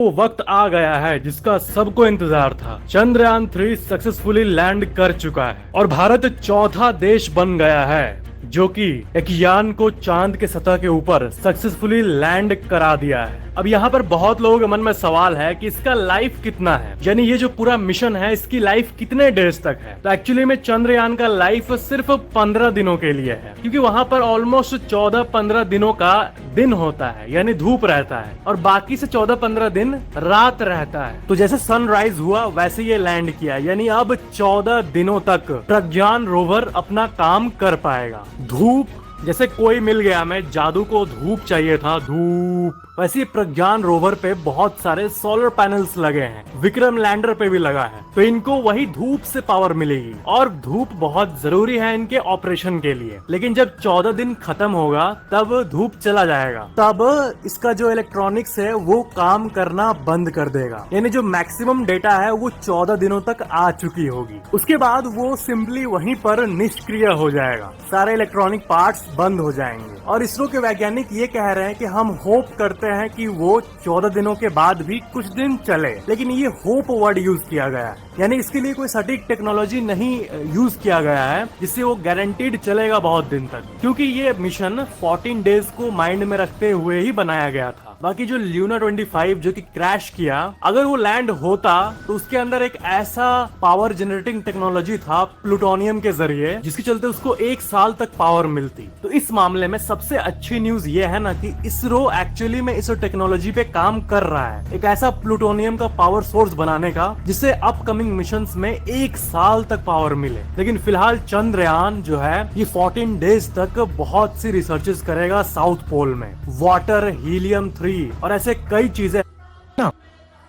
वो वक्त आ गया है जिसका सबको इंतजार था। चंद्रयान 3 सक्सेसफुली लैंड कर चुका है और भारत चौथा देश बन गया है जो कि एक यान को चांद के सतह के ऊपर सक्सेसफुली लैंड करा दिया है। अब यहाँ पर बहुत लोगों के मन में सवाल है कि इसका लाइफ कितना है, यानी ये जो पूरा मिशन है इसकी लाइफ कितने डेज तक है। तो एक्चुअली में चंद्रयान का लाइफ सिर्फ 15 दिनों के लिए है, क्योंकि वहाँ पर ऑलमोस्ट 14-15 दिनों का दिन होता है, यानी धूप रहता है, और बाकी से 14-15 दिन रात रहता है। तो जैसे सनराइज हुआ वैसे ये लैंड किया, यानी अब 14 दिनों तक प्रज्ञान रोवर अपना काम कर पाएगा। धूप जैसे कोई मिल गया, मैं जादू को धूप चाहिए था, धूप, वैसे प्रज्ञान रोवर पे बहुत सारे सोलर पैनल्स लगे हैं, विक्रम लैंडर पे भी लगा है, तो इनको वही धूप से पावर मिलेगी और धूप बहुत जरूरी है इनके ऑपरेशन के लिए। लेकिन जब 14 दिन खत्म होगा तब धूप चला जाएगा, तब इसका जो इलेक्ट्रॉनिक्स है वो काम करना बंद कर देगा, यानी जो मैक्सिमम डेटा है वो 14 दिनों तक आ चुकी होगी। उसके बाद वो सिंपली वहीं पर निष्क्रिय हो जाएगा, सारे इलेक्ट्रॉनिक पार्ट्स बंद हो जाएंगे। और इसरो के वैज्ञानिक ये कह रहे हैं कि हम होप करते हैं कि वो 14 दिनों के बाद भी कुछ दिन चले, लेकिन ये होप वर्ड यूज किया गया है, यानी इसके लिए कोई सटीक टेक्नोलॉजी नहीं यूज किया गया है जिससे वो गारंटीड चलेगा बहुत दिन तक, क्योंकि ये मिशन 14 डेज को माइंड में रखते हुए ही बनाया गया था। बाकी जो ल्यूना 25 जो कि क्रैश किया, अगर वो लैंड होता तो उसके अंदर एक ऐसा पावर जनरेटिंग टेक्नोलॉजी था प्लूटोनियम के जरिए, जिसके चलते उसको 1 साल तक पावर मिलती। तो इस मामले में सबसे अच्छी न्यूज ये है ना कि इसरो एक्चुअली में इस टेक्नोलॉजी पे काम कर रहा है, एक ऐसा प्लूटोनियम का पावर सोर्स बनाने का जिससे अपकमिंग मिशंस में 1 साल तक पावर मिले। लेकिन फिलहाल चंद्रयान जो है ये 14 डेज तक बहुत सी रिसर्चेस करेगा साउथ पोल में, वाटर, हीलियम 3 और ऐसे कई चीजें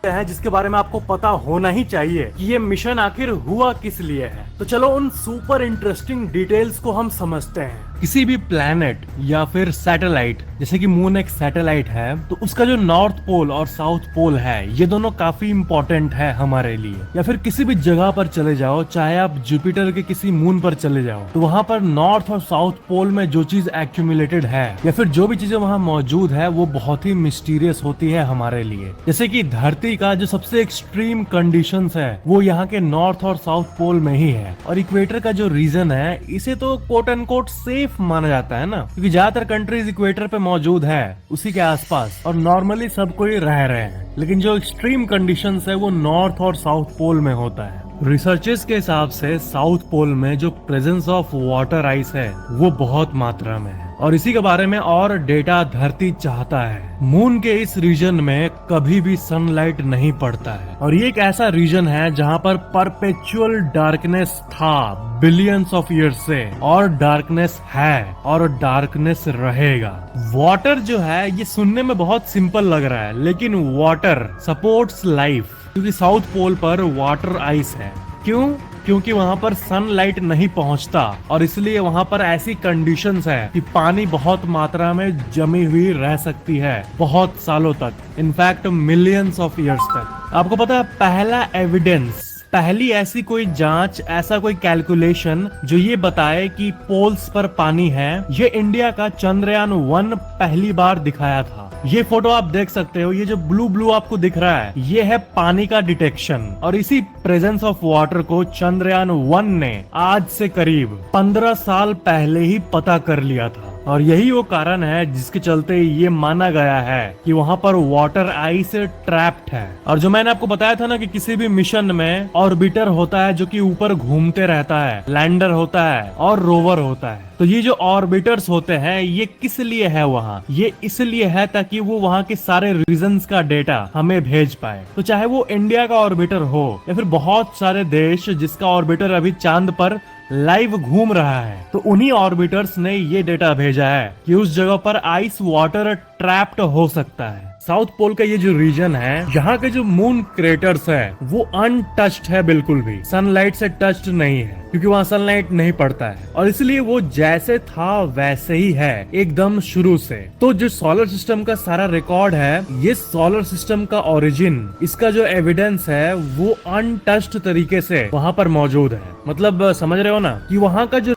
हैं जिसके बारे में आपको पता होना ही चाहिए कि ये मिशन आखिर हुआ किस लिए है। तो चलो उन सुपर इंटरेस्टिंग डिटेल्स को हम समझते हैं। किसी भी प्लैनेट या फिर सैटेलाइट, जैसे कि मून एक सैटेलाइट है, तो उसका जो नॉर्थ पोल और साउथ पोल है ये दोनों काफी इंपॉर्टेंट है हमारे लिए। या फिर किसी भी जगह पर चले जाओ, चाहे आप जुपिटर के किसी मून पर चले जाओ, तो वहाँ पर नॉर्थ और साउथ पोल में जो चीज एक्यूमुलेटेड है या फिर जो भी चीजें वहाँ मौजूद है वो बहुत ही मिस्टीरियस होती है हमारे लिए। जैसे कि धरती का जो सबसे एक्सट्रीम कंडीशंस है वो यहाँ के नॉर्थ और साउथ पोल में ही है, और इक्वेटर का जो रीजन है इसे तो कोट एंड कोट सेफ माना जाता है ना, क्योंकि ज्यादातर कंट्रीज इक्वेटर पे मौजूद है उसी के आसपास और नॉर्मली सब कोई रह रहे हैं। लेकिन जो एक्सट्रीम कंडीशंस है वो नॉर्थ और साउथ पोल में होता है। रिसर्चर्स के हिसाब से साउथ पोल में जो प्रेजेंस ऑफ वाटर आइस है वो बहुत मात्रा में है, और इसी के बारे में और डेटा धरती चाहता है। मून के इस रीजन में कभी भी सनलाइट नहीं पड़ता है, और ये एक ऐसा रीजन है जहाँ पर परपेचुअल डार्कनेस था बिलियंस ऑफ ईयर्स से, और डार्कनेस है और डार्कनेस रहेगा। वाटर जो है ये सुनने में बहुत सिंपल लग रहा है, लेकिन वाटर सपोर्ट्स लाइफ, क्योंकि साउथ पोल पर वाटर आइस है। क्यों? क्योंकि वहाँ पर सनलाइट नहीं पहुँचता, और इसलिए वहाँ पर ऐसी कंडीशंस है कि पानी बहुत मात्रा में जमी हुई रह सकती है बहुत सालों तक, इनफैक्ट मिलियंस ऑफ ईयर्स तक। आपको पता है पहला एविडेंस, पहली ऐसी कोई जांच, ऐसा कोई कैलकुलेशन जो ये बताए कि पोल्स पर पानी है, ये इंडिया का चंद्रयान 1 पहली बार दिखाया था। ये फोटो आप देख सकते हो, ये जो ब्लू ब्लू आपको दिख रहा है ये है पानी का डिटेक्शन, और इसी प्रेजेंस ऑफ वाटर को चंद्रयान 1 ने आज से करीब 15 साल पहले ही पता कर लिया था। और यही वो कारण है जिसके चलते ये माना गया है कि वहाँ पर वाटर आइस ट्रैप्ड है। और जो मैंने आपको बताया था ना कि किसी भी मिशन में ऑर्बिटर होता है जो कि ऊपर घूमते रहता है, लैंडर होता है और रोवर होता है। तो ये जो ऑर्बिटर्स होते हैं ये किस लिए है वहाँ? ये इसलिए है ताकि वो वहाँ के सारे रीजन्स का डेटा हमें भेज पाए। तो चाहे वो इंडिया का ऑर्बिटर हो या फिर बहुत सारे देश जिसका ऑर्बिटर अभी चांद पर लाइव घूम रहा है, तो उन्हीं ऑर्बिटर्स ने ये डेटा भेजा है कि उस जगह पर आइस वाटर ट्रैप्ड हो सकता है। साउथ पोल का ये जो रीजन है, यहाँ के जो मून क्रेटर्स है वो अनटच्ड है, बिल्कुल भी सनलाइट से टच्ड नहीं है, क्योंकि वहाँ सनलाइट नहीं पड़ता है, और इसलिए वो जैसे था वैसे ही है एकदम शुरू से। तो जो सोलर सिस्टम का सारा रिकॉर्ड है, ये सोलर सिस्टम का ओरिजिन, इसका जो एविडेंस है वो अनटच्ड तरीके से वहाँ पर मौजूद है। मतलब समझ रहे हो ना कि वहाँ का जो